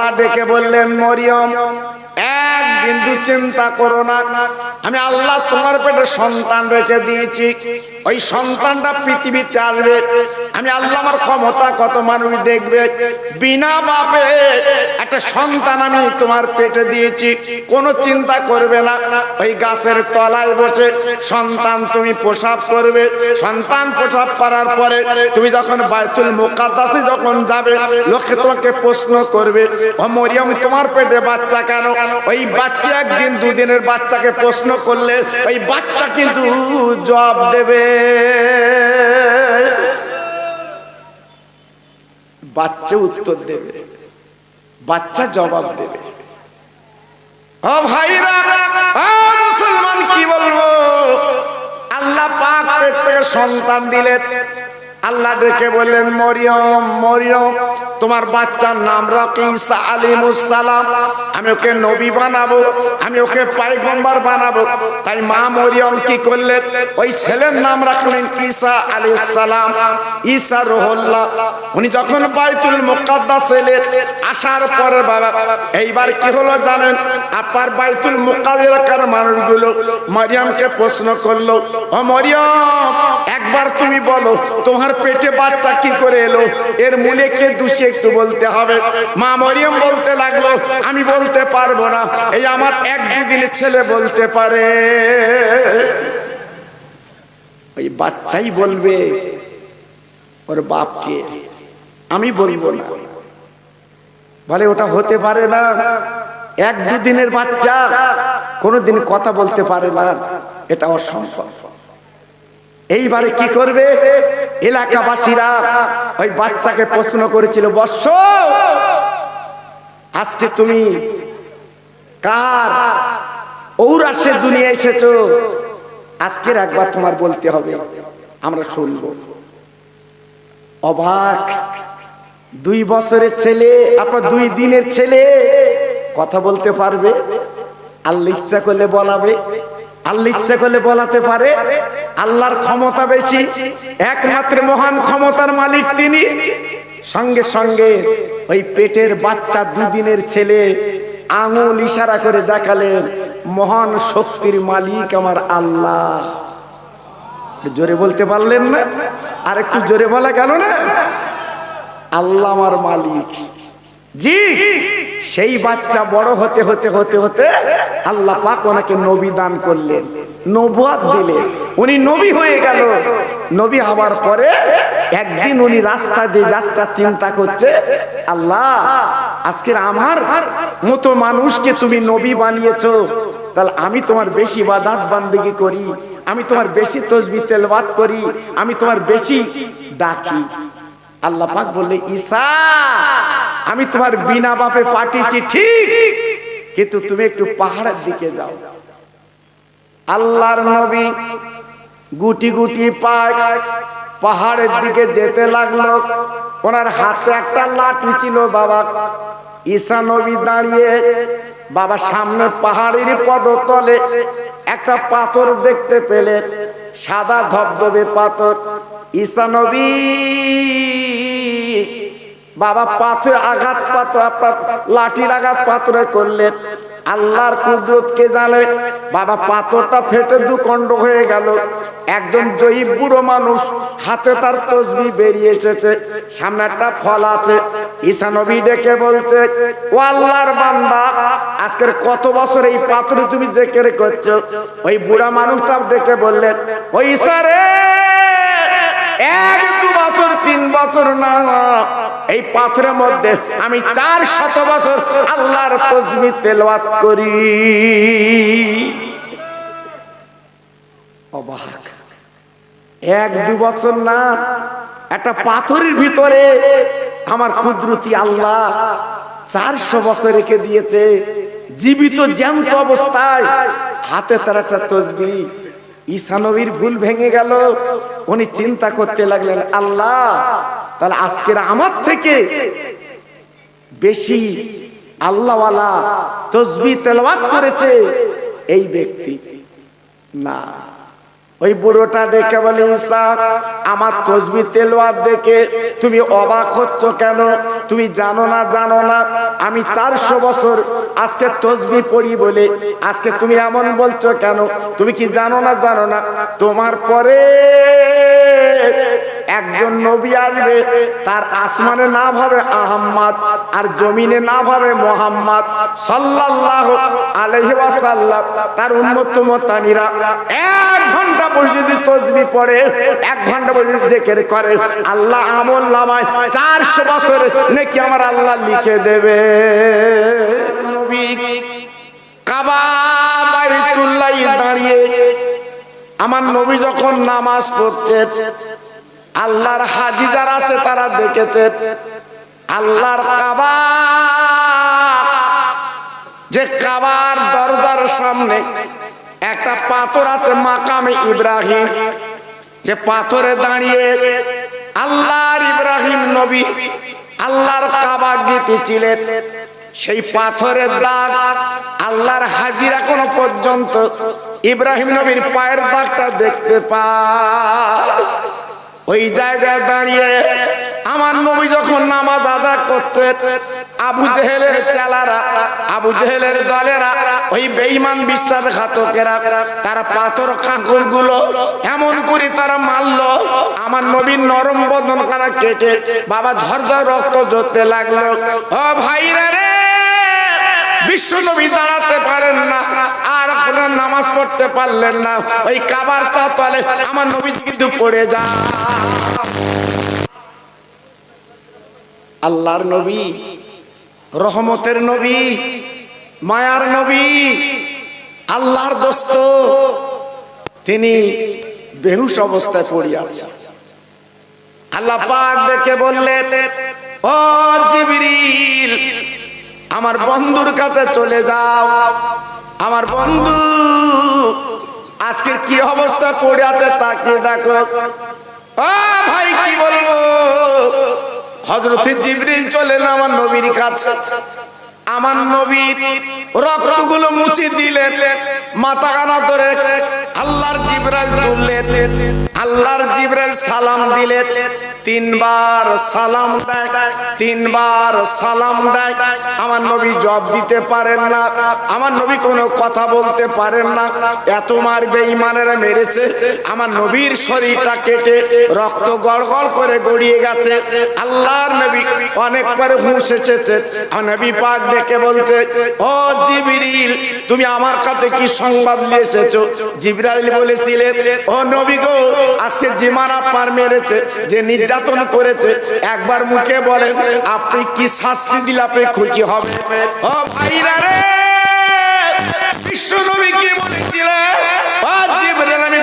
আল্লাহ ডেকে বললেন, মরিয়ম এক বিন্দু চিন্তা করো না, আমি আল্লাহ তোমার পেটে সন্তান রেখে দিয়েছি। ওই সন্তানটা পৃথিবীতে আসবে। আমি আল্লাহ আমার ক্ষমতা কত মানুষ দেখবে। বিনা বাপে একটা সন্তান আমি তোমার পেটে দিয়েছি, কোনো চিন্তা করবে না। ওই গাছের তলায় বসে সন্তান তুমি প্রসব করবে। সন্তান প্রসব করার পরে তুমি যখন বাইতুল মুকাদ্দাসে যখন যাবে, লোকে তোমাকে প্রশ্ন করবে, ও মরিয়ম তোমার পেটে বাচ্চা কেন? ওই বাচ্চা একদিন দুদিনের বাচ্চাকে প্রশ্ন করলে ওই বাচ্চা কিন্তু জবাব দেবে। বাচ্চা উত্তর দেবে, বাচ্চা জবাব দেবে। ও ভাইরা, ও মুসলমান, কি বলবো? আল্লাহ পাক পেট থেকে সন্তান দিলেন। আল্লাহ ডেকে বললেন, মরিয়ম মরিয়ম তোমার বাচ্চার নাম রাখো ঈসা আলাইহিস সালাম। আমি ওকে নবী বানাবো, আমি ওকে পয়গম্বর বানাবো। তাই মা মরিয়ম কি করলেন? ওই ছেলের নাম রাখলেন ঈসা আলাইহিস সালাম, ঈসা রুহুল্লাহ। উনি যখন বাইতুল মুকাদ্দাস এলেন, আসার পরে বাবা এইবার কি হলো জানেন? আপনার বাইতুল মুকাদ্দাস এলাকার মানুষগুলো মরিয়মকে প্রশ্ন করলো, ও মরিয়ম একবার তুমি বলো তোমার পেটে বাচ্চা কি করে এলো? এর মূলে কে দোষী একটু বলতে হবে। মা মরিয়ম বলতে লাগলো, আমি বলতে পারবো না, এই আমার এক দুদিনের ছেলে বলতে পারে। ওই বাচ্চাই বলবে ওর বাপকে, আমি বলবো না। বলে ওটা হতে পারে না, এক দুদিনের বাচ্চা কোনোদিন কথা বলতে পারে না, এটা অসম্ভব। এইবারে কি করবে? এলাকাবাসীরা ওই বাচ্চাকে প্রশ্ন করেছিল, বৎস আজকে তুমি কার ঔরাসে দুনিয়া এসেছো? আজকের একবার তোমার বলতে হবে, আমরা শুনবো। অবাক, 2 বছরের ছেলে, আপনার 2 দিনের ছেলে কথা বলতে পারবে? আল্লাহ ইচ্ছা করলে বলাবে, আল্লাহ ইচ্ছা করলে বলাতে পারে। আল্লাহর ক্ষমতা বেশি, একমাত্র মহান ক্ষমতার মালিক তিনি। সঙ্গে সঙ্গে ওই পেটের বাচ্চা 2 দিনের ছেলে আঙুল ইশারা করে দেখালেন, মহান শক্তির মালিক আমার আল্লাহ। জোরে বলতে পারলেন না? আর একটু জোরে বলা গেল না? আল্লাহ আমার মালিক। জি, সেই বাচ্চা বড় হতে হতে হতে হতে আল্লাহ পাক ওনাকে নবী দান করলেন, নবুয়ত দিলেন। উনি নবী হয়ে গেল। নবী হওয়ার পরে একদিন উনি রাস্তা দিয়ে যাচ্ছা, চিন্তা করছে, আল্লাহ আজকের আমার মতো মানুষকে তুমি নবী বানিয়েছো, তাহলে আমি তোমার বেশি ইবাদত বান্দেগি করি, আমি তোমার বেশি তাসবিহ তেলাওয়াত করি, আমি তোমার বেশি ডাকি। আল্লাহ পাক বললে, ঈসা আমি তোমার বিনা বাপে পাঠিয়েছি ঠিক, কিন্তু তুমি একটু পাহাড়ের দিকে যাও। আল্লাহর নবী গুটি গুটি পায় পাহাড়ের দিকে যেতে লাগলো। ওনার হাতে একটা লাঠি ছিল বাবা। ঈসা নবী দাঁড়িয়ে, বাবা সামনে পাহাড়ের পদতলে একটা পাথর দেখতে পেলেন, সাদা ধবধবে পাথর। ঈসা নবী বাবা পাথরে আঘাত, আপনার লাঠির আঘাত পাথরে করলেন। আল্লাহর কুদরত কে জানে, বাবা পাথরটা ফেটে 2 খণ্ড হয়ে গেল। একজন জয়ীব বুড়ো মানুষ, হাতে তার তাসবিহ বেরিয়ে এসেছে, সামনে একটা ফল আছে। ঈসা নবী ডেকে বলছে, ও আল্লাহর বান্দা, আজকের কত বছর এই পাথরে তুমি জিকির করছো? ওই বুড়া মানুষটা ডেকে বললেন, ও ঈসা রে, 1-2 বছর 3 বছর না, এই পাথরের মধ্যে আমি 400 বছর আল্লাহর তাসবিহ তেলাওয়াত করি। অবাক, 1-2 বছর না, একটা পাথরের ভিতরে আমার কুদরতি আল্লাহ 400 বছর রেখে দিয়েছে, জীবিত জ্যান্ত অবস্থায় হাতে তার একটা তাসবিহ। ঈসা নবীর ভুল ভেঙে গেল। উনি চিন্তা করতে লাগলেন, আল্লাহ তাহলে আজকের আমার থেকে বেশি আল্লাহওয়ালা তাসবিহ তেলাওয়াত করেছে এই ব্যক্তি না। ওই বুড়োটা ডেকে বলে, ঈসা আমার তসবিহ তেলাওয়াত দেখে তুমি অবাক হচ্ছ কেন? তুমি জানো না আমি 400 বছর আজকে তসবিহ পড়ি বলে আজকে তুমি এমন বলছো কেন? তুমি কি জানো না তোমার পরে একজন নবী আসবে, তার আসমানে নাম হবে আহম্মদ আর জমিনে নাম হবে মুহাম্মদ সাল্লাল্লাহু আলাইহি ওয়াসাল্লাম। তার উম্মত উম্মতানিরা 1 ঘন্টা বসে যদি তাসবিহ পড়ে, 1 ঘন্টা বসে জিকির করে, আল্লাহ আমল নামায় 400 বছর নেকি আমার আল্লাহ লিখে দেবে। নবী কাবা বাইতুল্লাহ দাঁড়িয়ে আমার নবী যখন নামাজ পড়ছে, আল্লাহর হাজী যারা আছে তারা দেখেছে আল্লাহর কাবা, যে কাবার দরজার সামনে একটা পাথর আছে মাকামে ইব্রাহিম, যে পাথরে দাঁড়িয়ে আল্লাহর ইব্রাহিম নবী আল্লাহর কাবা গেঁথেছিলেন। সেই পাথরের দাগ আল্লাহর হাজীরা এখনো পর্যন্ত ইব্রাহিম নবীর পায়ের দাগটা দেখতে পায়। ওই জায়গায় দাঁড়িয়ে আমার নবী যখন নামাজ আদায় করছে, আবু জেহেলের চেলারা, আবু জেহেলের দলেরা, ওই বেঈমান বিশ্বাসঘাতকেরা তারা পাথর কাঁকর গুলো এমন করে তারা মারলো, আমার নবীর নরম বদন কারা কেটে বাবা ঝরঝর রক্ত ঝরতে লাগলো। ও ভাইরা রে, বিশ্ব নবী দাঁড়াতে পারেন না আর আপনার নামাজ পড়তে পারলেন না, ওই কাবার চাতলে আমার নবী কিন্তু পড়ে যায়। আল্লাহর নবী, রহমতের নবী, মায়ার নবী, আল্লাহর দোস্ত, তিনি বেহুশ অবস্থায় পড়ে আছে। আল্লাহ পাক ডেকে বললেন, ও জিবরিল আমার বন্ধুর কাছে চলে যাও। আমার বন্ধু আজকে কি অবস্থায় পড়ে আছে তাকে দেখো। ও ভাই কি বলবো, হযরত জিবরিল চলেন আমার নবীর কাছে। আমার নবীর রক্তগুলো মুছে দিলেন, মাথা কানা ধরে আল্লাহর জিবরাইল তুললেন, আল্লাহর জিবরাইল সালাম দিলেন। 3 বার সালাম দেয়, 3 বার সালাম দেয়। আমার নবী জবাব দিতে পারেন না, আমার নবী কোনো কথা বলতে পারেন না। এত মার বেঈমানেরা মেরেছে, আমার নবীর শরীরটা কেটে রক্ত গড়গড় করে গড়িয়ে গেছে। আল্লাহর নবী অনেক পরে হুঁশ এসেছে। আমার নবী পাক ডেকে বলছে, ও জিবরিল তুমি আমার কাছে কি সংবাদ নিয়ে এসেছো? জিবরাইল বলেছিলেন, ও নবী গো, আজকে যে মারা পার মেরেছে, যে নির্যাতন করেছে, একবার মুখে বলেন আপনি কি শাস্তি দিলে আপনি খুশি হবে? ও ভাইরা রে, বিশ্ব নবী কি বলেছিলেন? ও জিবরাইল আমি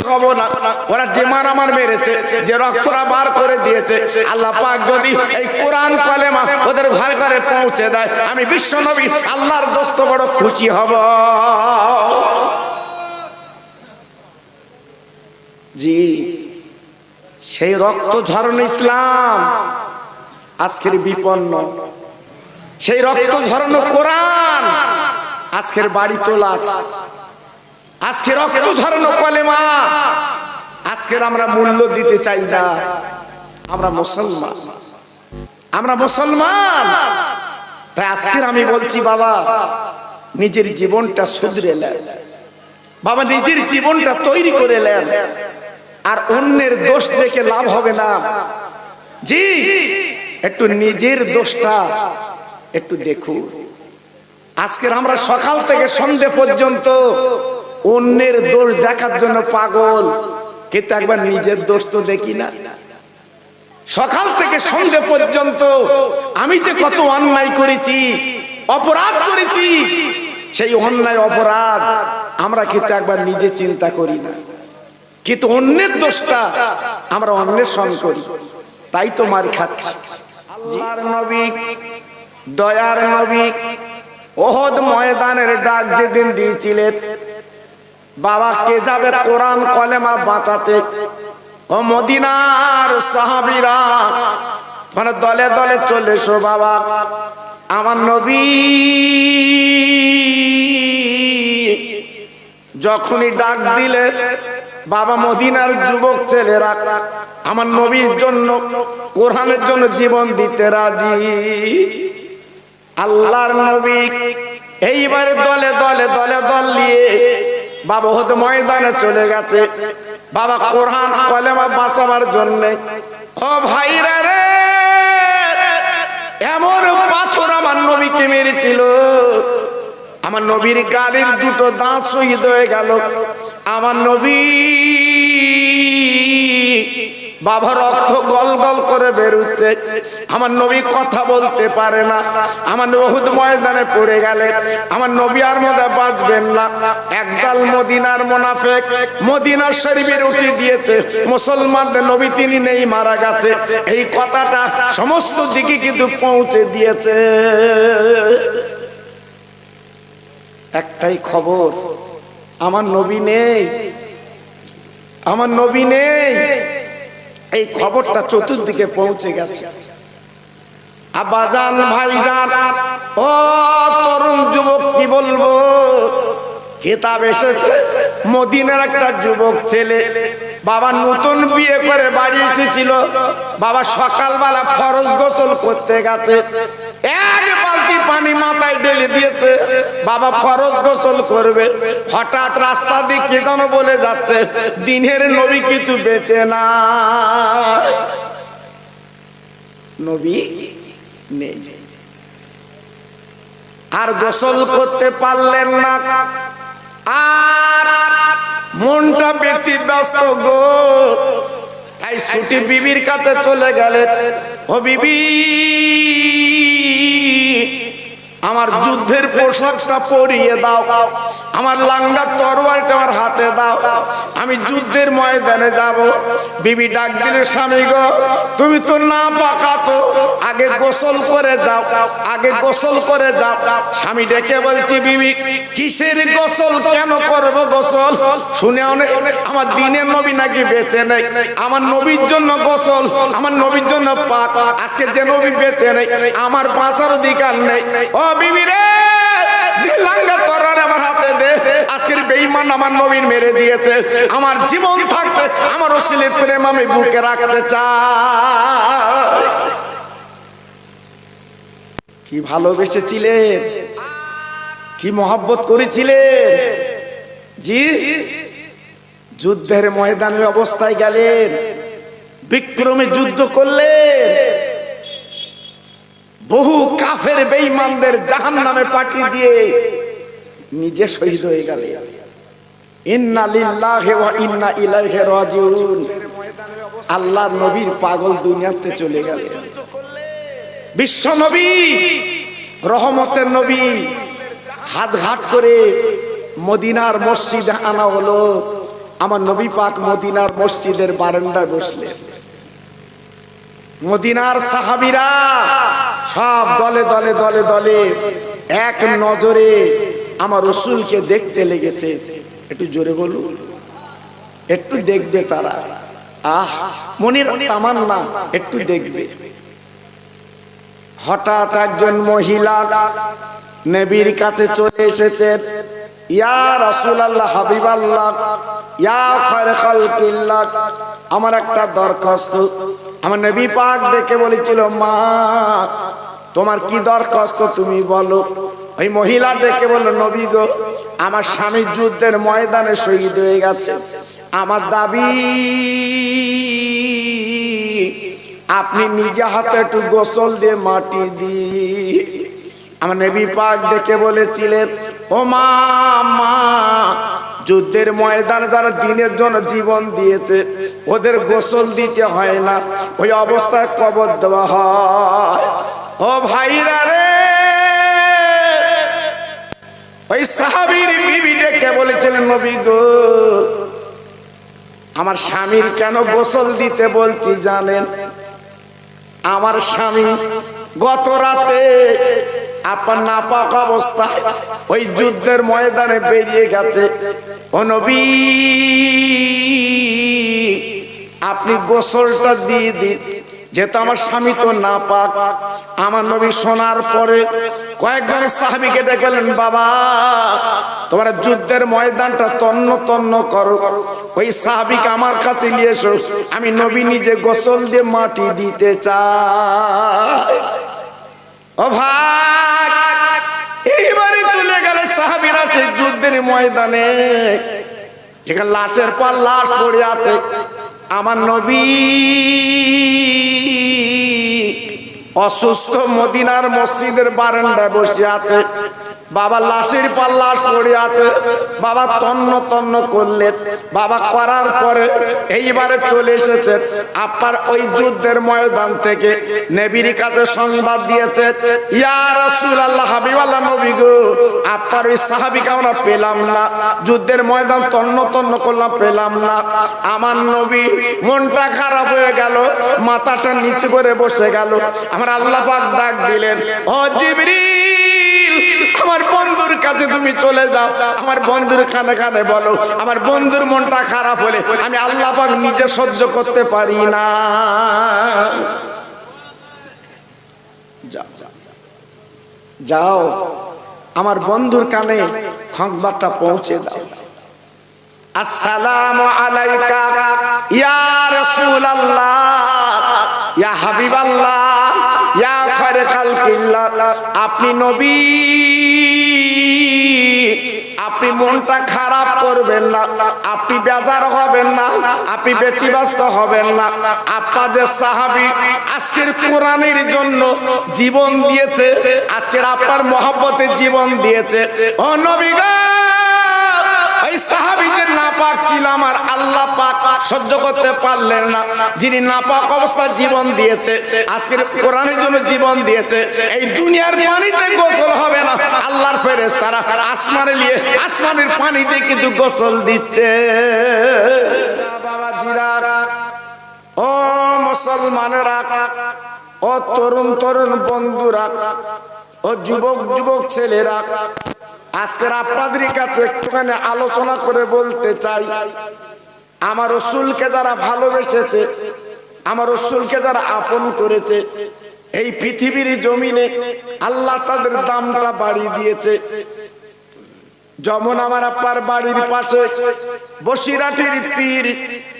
কব না, ওরা যে মার আমার মেরেছে, যে রক্তরা বার করে দিয়েছে, আল্লাহ পাক যদি এই কোরআন কালেমা ওদের ঘরে ঘরে পৌঁছে দেয়, আমি বিশ্ব নবী আল্লাহর দোস্ত বড় খুশি হব। জি, সেই রক্ত ঝরানো ইসলাম আজকের বিপন্ন, সেই রক্ত ঝরানো কোরআন আজকের বাড়ি তোলা আছে, আজকে রক্ত ঝরানো কলেমা আজকের আমরা মূল্য দিতে চাই না। আমরা মুসলমান, আমরা মুসলমান, তাই আজকের আমি বলছি বাবা নিজের জীবনটা শুধরে নেন, বাবা নিজের জীবনটা তৈরি করে নেন, আর অন্যের দোষ দেখে লাভ হবে না। জি, একটু নিজের দোষটা একটু দেখুন। আজকের আমরা সকাল থেকে সন্ধ্যে পর্যন্ত অন্যের দোষ দেখার জন্য পাগল, কিন্তু একবার নিজের দোষ তো দেখি না। সকাল থেকে সন্ধ্যে পর্যন্ত আমি যে কত অন্যায় করেছি, অপরাধ করেছি, সেই অন্যায় অপরাধ আমরা কিন্তু একবার নিজে চিন্তা করি না, কিন্তু অন্যের দোষটা আমরা অন্বেষণ করি, তাই তো মার খাচ্ছি। আল্লাহর নবী, দয়ার নবী ওহদ ময়দানের ডাক যেদিন দিয়েছিলেন, বাবা কে যাবে কোরআন কলেমা বাঁচাতে? ও মদিনার সাহাবীরা মানে দলে দলে চলে এসো বাবা। আমার নবী যখনই ডাক দিলেন বাবা মদিনার যুবক ছেলেরা আমার নবীর জন্য কোরআনের জন্য জীবন দিতে রাজি। আল্লাহর নবী এইবারে দলে দলে দলে দল নিয়ে বাবা হতে ময়দানে চলে গেছে বাবা কোরআন কলেমা বাঁচাবার জন্য। ও ভাইরা রে, এমন পাথর আমার নবীকে মেরেছিল, আমার নবীর গালের দুটো দাঁত শহীদ হয়ে গেল। আমার নবী বাবা রক্ত গল গল করে বেরোচ্ছে, আমার নবী কথা বলতে পারে না। আমার নবী উহুদ ময়দানে পড়ে গেলেন, আমার নবী আর মধ্যে বাঁচবেন না। একদল মদিনার মুনাফিক মদিনার শরীফের উঠে দিয়েছে মুসলমানদের নবী তিনি নেই, মারা গেছে। এই কথাটা সমস্ত দিকে কিন্তু পৌঁছে দিয়েছে। একটাই খবর, আমার নবী নেই, আমার নবী নেই। এই খবরটা চতুর্দিকে পৌঁছে গেছে। আব্বাজান, ভাইজান, ও তরুণ যুবক, কি বলবো, কিতাব এসেছে মদিনার একটা যুবক ছেলে বাবা নতুন বিয়ে করে বাড়ি এসেছিল। বাবা সকালবেলা ফরজ গোসল করতে গেছে, এক বালতি পানি মাথায় ঢেলে দিয়েছে, বাবা ফরজ গোসল করবে। হঠাৎ রাস্তা দিয়ে কে যেন বলে যাচ্ছে দিনের নবী কিন্তু বেঁচে না, নবী নেই। আর গোসল করতে পারলেন না, আর মনটা ব্যস্ত গো। তাই ছুটি বিবির কাছে চলে গেলেন। ও বিবি, আমার যুদ্ধের পোশাকটা পরিয়ে দাও, আমার লাঙ্গা তরোয়ারটা আমার হাতে দাও, আমি যুদ্ধের ময়দানে যাব। বিবি ডাক দিলে, স্বামী গো, তুমি তো না পাকাছো, আগে গোসল করে যাও, আগে গোসল করে যাও। স্বামী ডেকে বলছি, বিবি কিসের গোসল, কেন করব গোসল? শুনে অনেক আমার দিনের নবী নাকি বেঁচে নেই, আমার নবীর জন্য গোসল, আমার নবীর জন্য পাক। আজকে যে নবী বেঁচে নেই, আমার বাঁচার অধিকার নেই। ও বিবি রে, লাঙ্গা তরোয়ার আমার হাতে দে, আজকের বেঈমান আমার নবীর মেরে দিয়েছে। আমার জীবন থাকতে আমার রাসূলের প্রেম আমি বুকে রাখতে চাই। কি ভালোবেসেছিলেন, কি মহব্বত করেছিলেন। জি, যুদ্ধের ময়দানে অবস্থায় গেলেন, বিক্রমে যুদ্ধ করলেন, বহু কাফের বেঈমানদের জাহান্নামে পাঠিয়ে দিয়ে নিজে শহীদ হয়ে গেলেন। ইন্না লিল্লাহি ওয়া ইন্না ইলাইহি রাজিউন। আল্লাহর নবীর পাগল দুনিয়াতে চলে গেলেন। বিশ্ব নবী, রহমতের নবী, হাত ঘাট করে মদিনার মসজিদে আনা হলো। আমার নবী পাক মদিনার মসজিদের বারান্দায় বসলেন। মদিনার সাহাবীরা সব দলে দলে দলে দলে এক নজরে আমার রাসূলকে দেখতে লেগেছে। একটু জোরে বলুন, একটু দেখবে তারা, আহ মনের তামান্না একটু দেখবে। হঠাৎ একজন মহিলা নবীর কাছে চলে এসেছেন। ইয়া রাসূলুল্লাহ, হাবিবাল্লাহ, ইয়া খায়র খালকিল্লাহ, আমার একটা দরখাস্ত। আমার নবী পাক ডেকে বলেছিল, মা তোমার কি দরখাস্ত তুমি বলো। ওই মহিলা ডেকে বলল, নবী গো, আমার স্বামী যুদ্ধের ময়দানে শহীদ হয়ে গেছে, আমার দাবি আপনি নিজে হাতে একটু গোসল দিয়ে মাটি দি। আমার নবী পাক ডেকে বলেছিলেন, ও মা, মা যুদ্ধের ময়দানে যারা দিনের জন্য জীবন দিয়েছে ওদের গোসল দিতে হয় না, ওই অবস্থায় কবর দেওয়া হয়। ও ভাইরা রে, ওই সাহাবীর বিবি ডেকে বলেছিলেন, নবী গো, আমার স্বামীর কেন গোসল দিতে বলছি জানেন? আমার স্বামী গত রাতে আপনার নাপাক অবস্থায় ওই যুদ্ধের ময়দানে বেরিয়ে গেছে। ও নবী, আপনি গোসলটা দিয়ে দিন। যেহেতু আমার স্বামী তো নাপাক, আমার নবী শোনার পরে কয়েকজন সাহাবীকে দেখলেন, বাবা তোমরা যুদ্ধের ময়দানটা তন্ন তন্ন করো, ওই সাহাবীকে আমার কাছে নিয়ে এসো, আমি নবী নিজে গোসল দিয়ে মাটি দিতে চাই। ও ভাই, এইবারে চলে গেলে সাহাবীরা সেই যুদ্ধের ময়দানে, যেখানে লাশের পর লাশ পড়ে আছে। আমার নবী অসুস্থ মদিনার মসজিদের বারান্দায় বসে আছে, বাবা লাশের পর লাশ পড়ে আছে, বাবা তন্ন তন্ন করলেন। বাবা করার পরে এইবারে চলে এসেছে আপনার ওই যুদ্ধের ময়দান থেকে নবীর কাছে সংবাদ দিয়েছে, ইয়া রাসূলুল্লাহ, হাবিবাল্লাহ নবী গো, আপনার ওই সাহাবীকে আমরা পেলাম না, যুদ্ধের ময়দান তন্ন তন্ন করলাম, পেলাম না। আমার নবী মনটা খারাপ হয়ে গেল, মাথাটা নিচু করে বসে গেল। আমার আল্লাহ পাক ডাক দিলেন, ও জিবরিল, আমার বন্ধুর কাছে তুমি চলে যাও, আমার বন্ধুর কানে কানে বলো, আমার বন্ধুর মনটা খারাপ হলে আমি আল্লাহ পাক নিজে সহ্য করতে পারি না। যাও আমার বন্ধুর কানে সংবাদটা পৌঁছে দাও। আসসালামু আলাইকা ইয়া রাসূলুল্লাহ, ইয়া হাবিবাল্লাহ, ইয়া খায়রে খালকিল্লাহ। আপনি নবী, আপনি মনটা খারাপ করবেন না, আপনি বেজার হবেন না, আপনি ব্যতিব্যস্ত হবেন না। আপনি যে সাহাবী আজকের কোরআনের জন্য জীবন দিয়েছে, আজকের আপনার মহব্বতে জীবন দিয়েছে, ও নবী গো, এই সাহাবী যে নাপাক ছিল, আমার আল্লাহ পাক সহ্য করতে পারলেন না। যিনি নাপাক অবস্থায় জীবন দিয়েছে, আজকের কোরআনের জন্য জীবন দিয়েছে, এই দুনিয়ার পানিতে গোসল হবে না, আল্লাহর ফেরেশতারা আসমানে নিয়ে আসমানের পানিতে কিন্তু গোসল দিচ্ছে। বাবাজিরা, ও মুসলমানেরা, ও তরুণ তরুণ বন্ধুরা, ও যুবক যুবক ছেলেরা, আজকের আপনাদের কাছে একটুখানি আলোচনা করে বলতে চাই, আমার রাসূলকে যারা ভালোবেসেছে, আমার রাসূলকে যারা আপন করেছে, এই পৃথিবীর জমিনে আল্লাহ তাদের দামটা বাড়িয়ে দিয়েছে। যেমন আমার আপার বাড়ির পাশে বসিরাটির পীর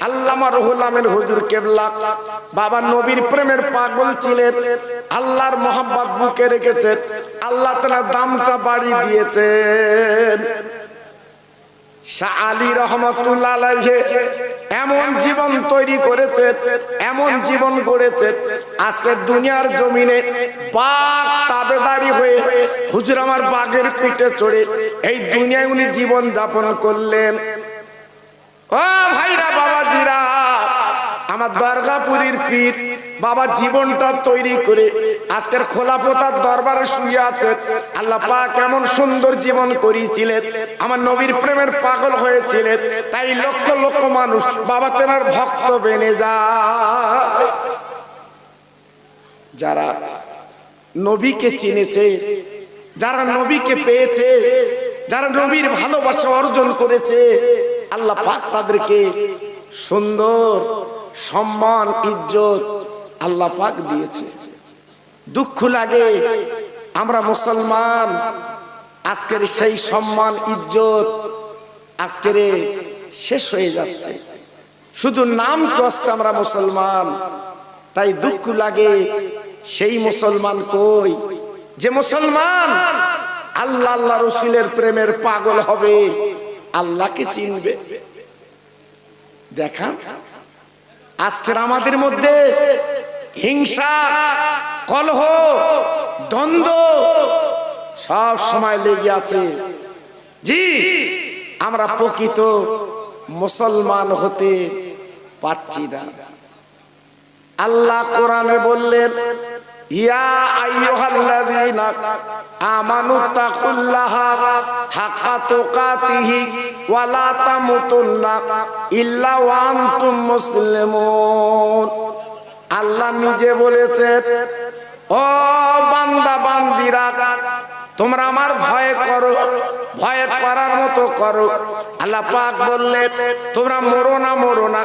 আল্লামা রুহুল আমিন হুজুর কেবলা, বাবা নবীর প্রেমের পাগল ছিলেন, আল্লাহর মহব্বত বুকে রেখেছেন, আল্লাহ তাআলা দামটা বাড়িয়ে দিয়েছেন। শাহ আলী রহমাতুল্লাহ আলাইহি এমন জীবন তৈরি করেছে, এমন জীবন গড়েছে, আজকে দুনিয়ার জমিনে বাঘ তাবেদারি হয়ে হুজুর আমার বাঘের পিঠে চড়ে এই দুনিয়ায় উনি জীবন যাপন করলেন। ও ভাইরা, বাবাজিরা, আমার দরগাপুরীর পীর বাবা জীবনটা তৈরি করে আজকের খোলাপোতার দরবারে শুয়ে আছে। আল্লাহ পাক কেমন সুন্দর জীবন করিয়েছিলেন, আমার নবীর প্রেমের পাগল হয়েছিলেন, তাই লক্ষ লক্ষ মানুষ বাবা তেনার ভক্ত বেনে যায়। যারা নবীকে চিনেছে, যারা নবীকে পেয়েছে, যারা নবীর ভালোবাসা অর্জন করেছে, আল্লাহ পাক তাদেরকে সুন্দর সম্মান ইজ্জত আল্লাহ পাক দিয়েছে। দুঃখ লাগে আমরা মুসলমান, আজকের সেই সম্মান ইজ্জত আজকের শেষ হয়ে যাচ্ছে, শুধু নাম কষ্ট আমরা মুসলমান। তাই দুঃখ লাগে সেই মুসলমান কই, যে মুসলমান আল্লাহ আল্লাহ রাসূলের প্রেমের পাগল হবে, আল্লাহকে চিনবে। দেখান আজকের আমাদের মধ্যে হিংসা, কলহ, দ্বন্দ্ব সব সময় লেগে আছে। জি, আমরা প্রকৃত মুসলমান হতে পারছি না। আল্লাহ কোরআনে বললেন, ইয়া আইয়ুহাল্লাযীনা আমানুত্তাকুল্লাহা হাক্কা তুকাতিহি ওয়া লা তামুতুন্না ইল্লা ওয়া আনতুম মুসলিমুন। আল্লাহ নিজে বলেছেন, ও বান্দা বান্দিরা, তোমরা আমার ভয় করো, ভয় করার মতো করো। আল্লাহ পাক বললেন তোমরা মরো না, মরো না,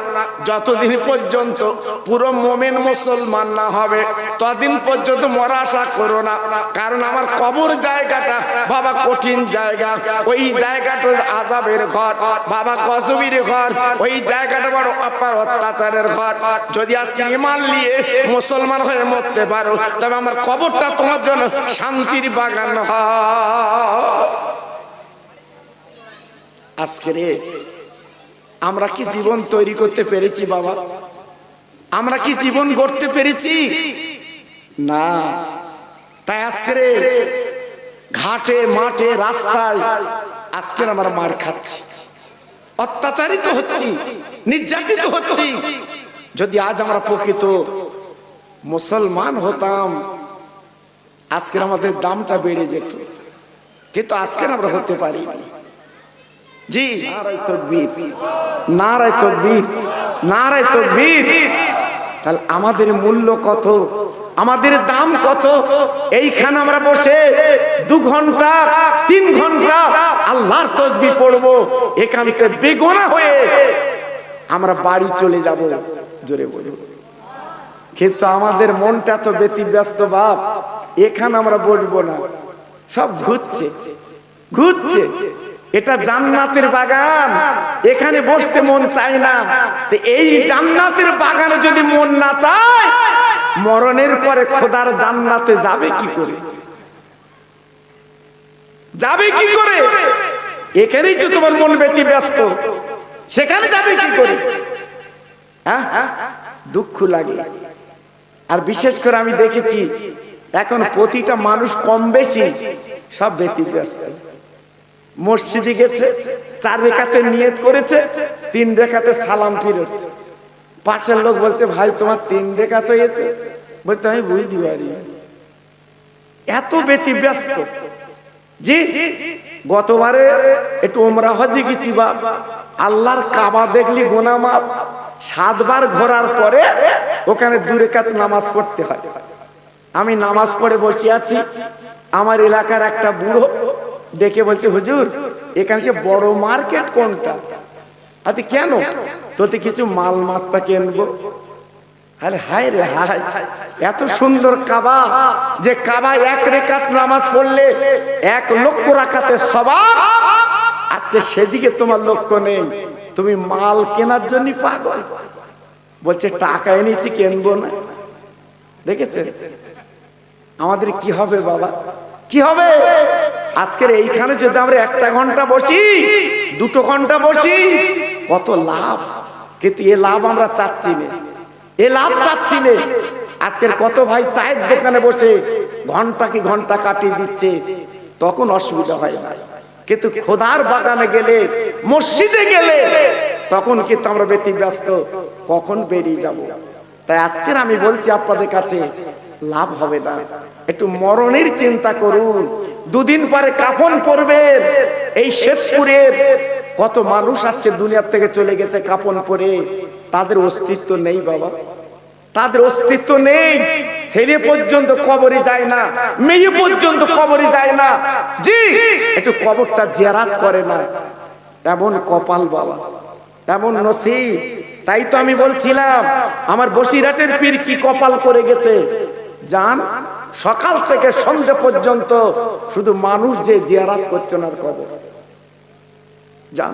যতদিন পর্যন্ত পুরো মুমিন মুসলমান না হবে ততদিন পর্যন্ত মরা আশা করো না। কারণ আমার কবর জায়গাটা বাবা কঠিন জায়গা, ওই জায়গাটা আযাবের ঘর বাবা, গজবের ঘর, ওই জায়গাটা বড় আপনার অত্যাচারের ঘর। যদি আজকে ঈমান নিয়ে মুসলমান হয়ে মরতে পারো তবে আমার কবরটা তোমার জন্য শান্তির বাগান হয়। আজকে রে আমরা কি জীবন তৈরি করতে পেরেছি বাবা? আমরা কি জীবন গড়তে পেরেছি? না। তাই আজকে রে ঘাটে মাঠে রাস্তায় আজকে আমরা মার খাচ্ছি, অত্যাচারিত হচ্ছি, নির্যাতিত হচ্ছি। যদি আজ আমরা প্রকৃত মুসলমান হতাম আজকের আমাদের দামটা বেড়ে যেত, কিন্তু আজকের আমরা হতে পারি। জি, নারায়ে তাকবীর, নারায়ে তাকবীর, নারায়ে তাকবীর। তাহলে আমাদের মূল্য কত, আমাদের দাম কত? এইখানে আমরা বসে 2 ঘন্টা 3 ঘন্টা আল্লাহর তাসবিহ পড়বো, এখান থেকে বেগুনাহ হয়ে আমরা বাড়ি চলে যাব, জোরে বলি। কিন্তু আমাদের মনটা তো ব্যতিব্যস্ত বাপ, এখানে আমরা বসবো না, সব ঘুরছে ঘুরছে। এটা জান্নাতের বাগান, এখানে বসতে মন চায় না। এই জান্নাতের বাগানে যদি মন না চায় মরণের পরে খোদার জান্নাতে যাবে কি করে? যাবে কি করে? এখানেই তো তোমার মন ব্যতিব্যস্ত, সেখানে যাবে কি করে? দুঃখ লাগে। আর বিশেষ করে আমি দেখেছি এখন প্রতিটা মানুষ কম বেশি সব ব্যতিব্যস্ত। মসজিদে গেছে, 4 রাকাতের নিয়ত করেছে, 3 রাকাতে সালাম ফিরেছে। পাশের লোক বলছে ভাই তোমার 3 রাকাত হয়েছে, বলতে আমি বুঝতে পারি। এত ব্যতিব্যস্ত। জি, গতবারে একটু উমরা হজে গেছি বা আল্লাহর কাবা দেখলি গুনাহ মাফ। 7 বার ঘোরার পরে ওখানে 2 রাকাত নামাজ পড়তে হয়। আমি নামাজ পড়ে বসে আছি, আমার এলাকার একটা বুড়ো ডেকে বলছে হুজুর এখানে সে বড় মার্কেট কোনটা? আচ্ছা কেন? তোতে কিছু মাল মাত্তা কিনবো। আরে হায় রে হায়, এত সুন্দর কাবা, যে কাবা 1 রাকাত নামাজ পড়লে 1 লক্ষ রাকাতের সওয়াব। আজকে সেদিকে তোমার লক্ষ্য নেই, তুমি মাল কেনার জন্য পাগল। বলছে টাকা এনেছি কিনবো না। দেখেছেন আমাদের কি হবে বাবা, কি হবে? আজকের এইখানে যদি আমরা 1 ঘন্টা বসি, 2 ঘন্টা বসি, কত লাভ। কিন্তু এ লাভ আমরা চাচ্ছি না, এ লাভ চাচ্ছি না। আজকের কত ভাই চায়ের দোকানে বসে ঘন্টা কি ঘন্টা কাটিয়ে দিচ্ছে, তখন অসুবিধা হয় না। কিন্তু খোদার বাগানে গেলে, মসজিদে গেলে তখন কিন্তু আমরা ব্যতিব্যস্ত, কখন বেরিয়ে যাব। তাই আজকের আমি বলছি আপনাদের কাছে লাভ হবে না, একটু মরণের চিন্তা করুন। 2 দিন পরে কাফন পরবেন। এই শেরপুরের কত মানুষ আজকে দুনিয়া থেকে চলে গেছে কাফন পরে, তাদের অস্তিত্ব নেই বাবা, তাদের অস্তিত্ব নেই। ছেলে পর্যন্ত কবরে যায় না, মেয়ে পর্যন্ত কবরে যায় না। জি, একটু কবরটা জিয়ারত করে না। এমন কপাল বাবা, এমন নসিব। তাই তো আমি বলছিলাম আমার বসিরহাটের পীর কি কপাল করে গেছে। জান সকাল থেকে সন্ধ্যা পর্যন্ত শুধু মানুষ যে জিয়ারত করছে না কবর। জান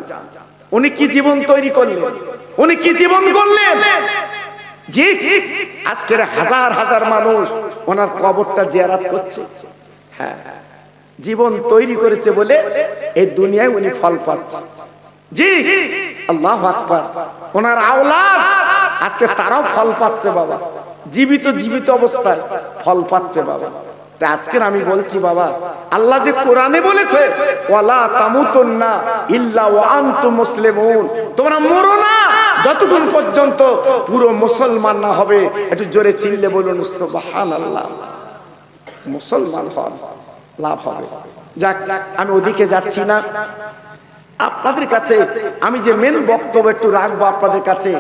উনি কি জীবন তৈরি করলেন, উনি কি জীবন করলেন। জি, আজকের হাজার হাজার মানুষ ওনার কবরটা জিয়ারত করছে। হ্যাঁ, জীবন তৈরি করেছে বলে এই দুনিয়ায় উনি ফল পাচ্ছে। জি, আল্লাহু আকবার। ওনার আওলাদ আজকে তারাও ফল পাচ্ছে বাবা, জীবিত অবস্থায় ফল পাচ্ছে বাবা। তাই আজকে আমি বলছি বাবা, আল্লাহ যে কোরআনে বলেছে ওয়ালা তামুতুন্না ইল্লা ওয়া আনতুম মুসলিমুন, তোমরা মরো না যতক্ষণ পর্যন্ত পুরো মুসলমান না হবে। একটু জোরে চিল্লে বলুন সুবহানাল্লাহ। মুসলমান হন, লাভ হবে। যাক, আমি ওদিকে যাচ্ছি না। আপনাদের কাছে আমি যে মেন বক্তব্য একটু রাখবো আপনাদের কাছে,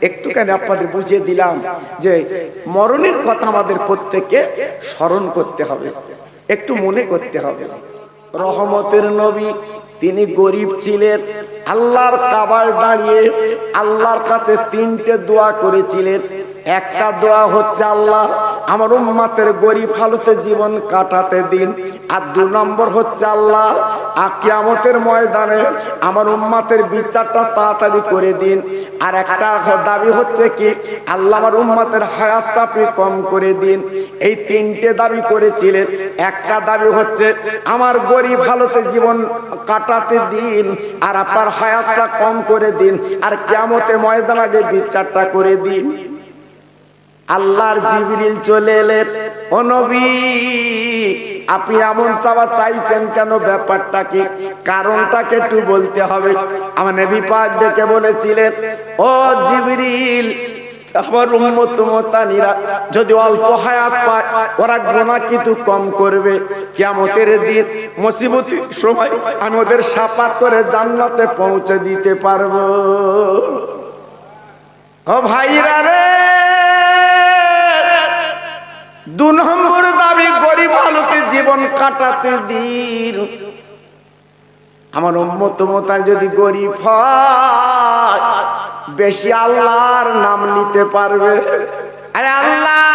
একটুখানি আপনাদের বুঝিয়ে দিলাম যে মরণের কথা আমাদের প্রত্যেককে স্মরণ করতে হবে, একটু মনে করতে হবে। রহমতের নবী তিনি গরিব ছিলেন। আল্লাহর কাবায় দাঁড়িয়ে আল্লাহর কাছে তিনটে দোয়া করেছিলেন। একটা দোয়া হচ্ছে, আল্লাহ আমার উম্মতের গরিব হালতে জীবন কাটাতে দিন। আর 2 নম্বর হচ্ছে, আল্লাহ কিয়ামতের ময়দানে আমার উম্মতের বিচারটা তাড়াতাড়ি করে দিন। আর একটা দাবি হচ্ছে কি, আল্লাহ আমার উম্মতের হায়াতটা আপনি কম করে দিন। এই তিনটে দাবি করেছিলেন। একটা দাবি হচ্ছে আমার গরিব হালতে জীবন কাটাতে দিন, আর আপনার হায়াতটা কম করে দিন, আর কিয়ামতের ময়দানে আগে বিচারটা করে দিন। আল্লাহর জিবরিল চলে এলেন, ও নবী আপনি এমন চাওয়া চাইছেন কেন, ব্যাপারটা কি, কারণটাকে একটু বলতে হবে। আমার নবী পাক ডেকে বলেছিলেন, ও জিবরিল আমার উম্মত মুতানিরা যদি অল্প হায়াত পায় ওরা গুনাহ কিন্তু কম করবে, কিয়ামতের দিন মুসিবতের সময় আমি ওদের শাফাত করে জান্নাতে পৌঁছে দিতে পারবো। ও ভাইরা রে, 2 নম্বর দাবি গরিব হালতে জীবন কাটাতে দিন। আমার উম্মত মুতান যদি গরিব হয় বেশি আল্লাহর নাম নিতে পারবে। আরে আল্লাহ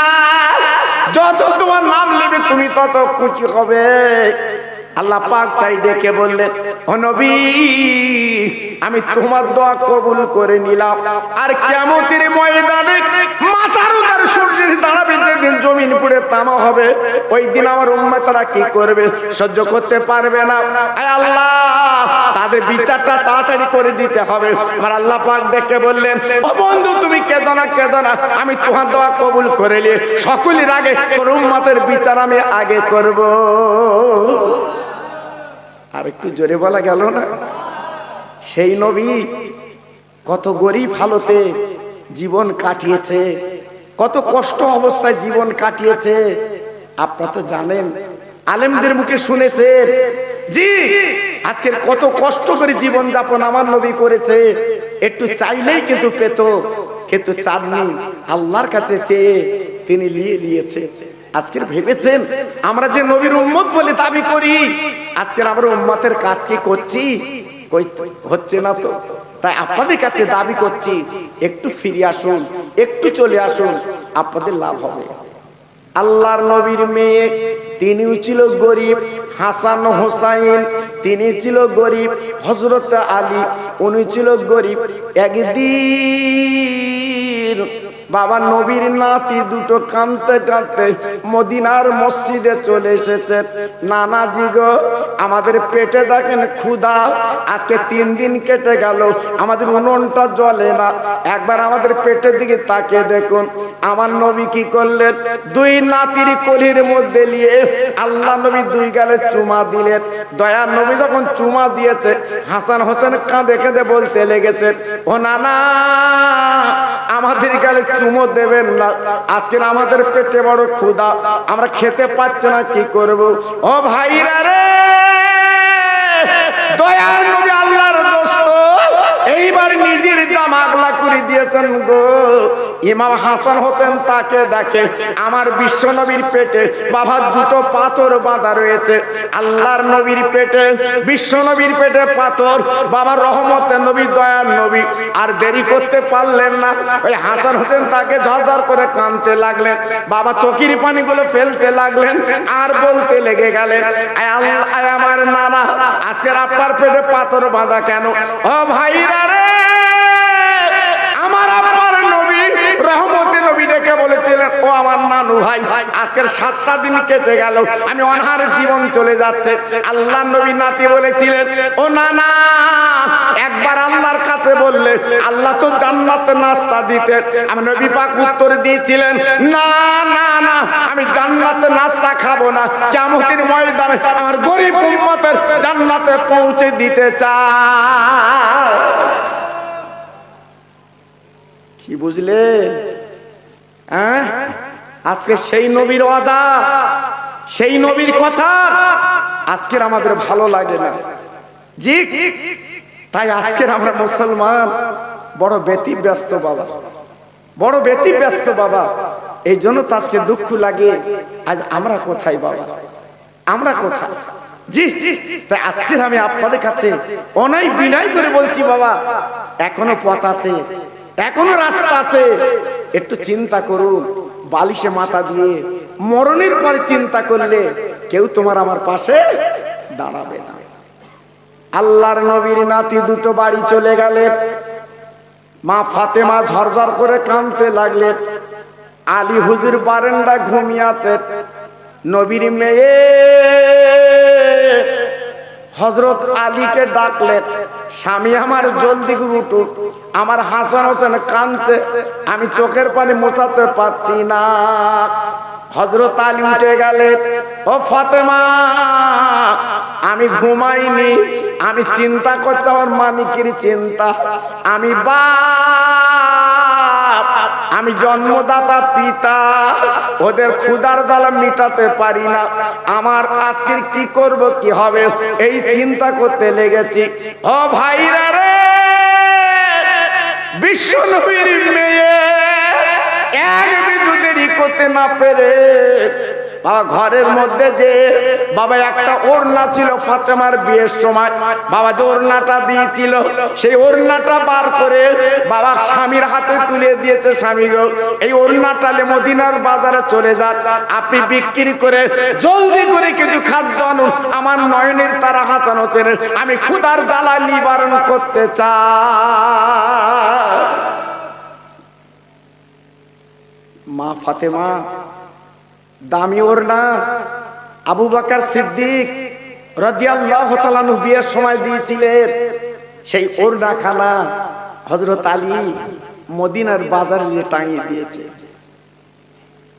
যত তোমার নাম নেবে তুমি তত খুশি হবে। আল্লাহ পাক তাই ডেকে বললেন, ও নবী আমি তোমার দোয়া কবুল করে নিলাম। আর কিয়ামতের ময়দানে মাথার উপর সূর্যের দাঁড়াবে, যেদিন জমিন পুড়ে তামা হবে, ওই দিন আমার উম্মতরা কি করবে, সহ্য করতে পারবে না। আয় আল্লাহ তাদের বিচারটা তাড়াতাড়ি করে দিতে হবে। আমার আল্লাহ পাক ডেকে বললেন, ও বন্ধু তুমি কেঁদো না, কেঁদো না, আমি তোমার দোয়া কবুল করে নিয়ে সকলের আগে তোর উম্মতের বিচার আমি আগে করব। আর একটু জোরে বলা গেল না? সেই নবী কত গরিব হালতে জীবন কাটিয়েছে, কত কষ্ট অবস্থায় জীবন কাটিয়েছে। আপনারা তো জানেন, আলেমদের মুখে শুনেছেন, জি আজকের কত কষ্ট করে জীবন যাপন আমার নবী করেছে। একটু চাইলেই কিন্তু পেত, কিন্তু চাননি, আল্লাহর কাছে চেয়ে তিনি নিয়েছে। আজকের ভেবেছেন আমরা যে নবীর উম্মত বলে দাবি করি, আজকের আমরা উম্মতের কাজ কি করছি? হচ্ছে না তো। তাই আপনাদের কাছে দাবি করছি, একটু ফিরে আসুন, একটু চলে আসুন, আপনাদের লাভ হবে। আল্লাহর নবীর মেয়ে তিনিও ছিল গরিব, হাসান হোসাইন তিনি ছিল গরিব, হযরত আলী উনি ছিল গরিব। একদিন বাবা নবীর নাতি দুটো কাঁদতে কাঁদতে মদিনার মসজিদে চলে এসেছে। নানাজি গো আমাদের পেটে দেখেন ক্ষুধা, আজকে 3 দিন কেটে গেল আমাদের উনুনটা জ্বলে না, একবার আমাদের পেটের দিকে তাকিয়ে দেখুন। আমার নবী কি করলেন, 2 নাতির কোলের মধ্যে নিয়ে আল্লাহ নবী 2 গালে চুমা দিলেন। দয়ার নবী যখন চুমা দিয়েছে, হাসান হোসেন কাঁদে কেঁদে বলতে লেগেছে, ও নানা আমাদের গালে চুমো দেবেন না, আজকে আমাদের পেটে বড় ক্ষুধা, আমরা খেতে পাচ্ছি না, কি করব। ও ভাইরা রে, দয়ার নবী আল্লাহর দোস্ত এইবার নিজের জামা আগলা করে দিয়েছেন গো। ইমাম হাসান হোসেন তাকে দেখে, আমার বিশ্ব নবীর পেটে বাবা 2টো পাথর বাঁধা রয়েছে। আল্লাহর নবীর পেটে, বিশ্ব নবীর পেটে পাথর, বাবা রহমতের নবী, দয়ার নবী আর দেরি করতে পারলেন না। ওই হাসান হোসেন তাকে ঝরঝর করে কাঁদতে লাগলেন, বাবা চোখের পানিগুলো ফেলতে লাগলেন, আর বলতে লেগে গেলেন, আয় আল্লাহ, আয় আমার নানা আজকের আপনার পেটে পাথর বাঁধা কেন? ও ভাইরা রে, আমার আব্বার নবী রহমতের নবী ডেকে বলেছিলেন, ও আমার নানু ভাই আজকের 7টা দিন কেটে গেল, আমি অনাহার জীবন চলে যাচ্ছে। আল্লাহ নবী নাতি বলেছিলেন, ও নানা একবার আল্লাহর কাছে বললে আল্লাহ তো জান্নাতে নাস্তা দিতেন। আমার নবী পাক উত্তর দিয়েছিলেন, না না না, আমি জান্নাতে নাস্তা খাবো না, কিয়ামতের ময়দানে আমার গরিব উম্মতের জান্নাতে পৌঁছে দিতে চাই। কি বুঝলেন? আজকে সেই নবীর ওয়াদা, সেই নবীর কথা আজকের আমাদের ভালো লাগে না, জি। তাই আজকের আমরা মুসলমান বড় ব্যতিব্যস্ত বাবা, বড় ব্যতিব্যস্ত বাবা। এই জন্য তো আজকে দুঃখ লাগে, আজ আমরা কোথায় বাবা? আমরা কোথায়? জি, তাই আজকে আমি আপনাদের কাছে অনেক বিনয় করে বলছি, বাবা এখনো পথ আছে, এখনো রাস্তা আছে, একটু চিন্তা করুন। বালিশে মাথা দিয়ে মরণের পরে চিন্তা করলে কেউ তোমার আমার পাশে দাঁড়াবে না। আল্লাহর নবীর নাতি দুটো বাড়ি চলে গেলেন। মা ফাতেমা ঝরঝর করে কাঁদতে লাগলেন। আলী হুজুর বারান্দা ঘুমিয়ে আছেন। নবীর মেয়ে হযরত আলীকে ডাকলেন, স্বামী আমার জলদি করে উঠুন, আমার হাসান হোসেন কাঁদছে, আমি চোখের পানি মোছাতে পারছি না। হযরত আলী উঠে গেলেন, ও ফাতেমা আমি ঘুমাইনি, আমি চিন্তা করছি আমার মানিকের চিন্তা। আমি বাপ, আমি জন্মদাতা পিতা, ওদের ক্ষুধার জ্বালা মিটাতে পারি না, আমার আজকে কি করব কি হবে এই চিন্তা করতে লেগেছি। ও ভাইরা রে, বিশ্ব নবীর মেয়ে এক বিন্দু দেরি করতে না পেরে বাবা ঘরের মধ্যে যে বাবা একটা ওড়না ছিল ফাতেমার বিয়ের সময়, বাবা যে ওড়নাটা দিয়েছিল সেই ওড়নাটা বার করে বাবা স্বামীর হাতে তুলে দিয়েছে। স্বামী গো, এই ওড়নাটা মদিনার বাজারে চলে যান, আপনি বিক্রি করে জলদি করে কিছু খাদ্য আনুন, আমার নয়নের তারা হাসান হোসেন আমি ক্ষুধার জ্বালা নিবারণ করতে চাই। মা ফাতেমা দামি ওড়না আবু বকর সিদ্দিক রাদিয়াল্লাহু তাআলা আনহু বিয়ের সময় দিয়েছিলেন। সেই ওড়না খানা হযরত আলী মদিনার বাজারে টাঙিয়ে দিয়েছে।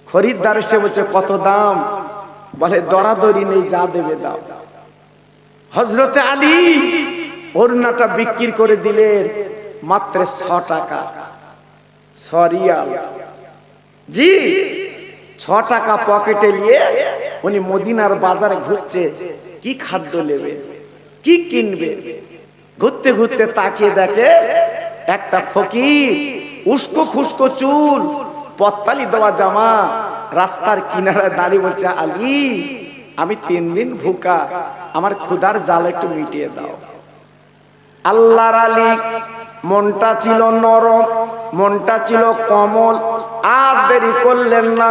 খরিদ্দার এসে বলছে কত দাম? বলে দরাদরি নেই, যা দেবে দাও। হযরত আলী ওড়নাটা বিক্রি করে দিলেন মাত্র 6 টাকা, 6 রিয়াল। জি, 6 টাকা পকেটে নিয়ে উনি মদিনার বাজারে ঘুরছে, কি খাদ্য নেবে, কি কিনবে। ঘুরতে ঘুরতে তাকিয়ে দেখে একটা ফকির, উস্কো খুস্কো চুল, পত্তালি দেওয়া জামা, রাস্তার কিনারে দাঁড়িয়ে বলছে, আলী আমি 3 দিন ভুকা, আমার ক্ষুধার জ্বালা একটু মিটিয়ে দাও। আল্লাহর আলী মনটা ছিল নরম, মনটা ছিল কোমল, আর দেরি করলেন না।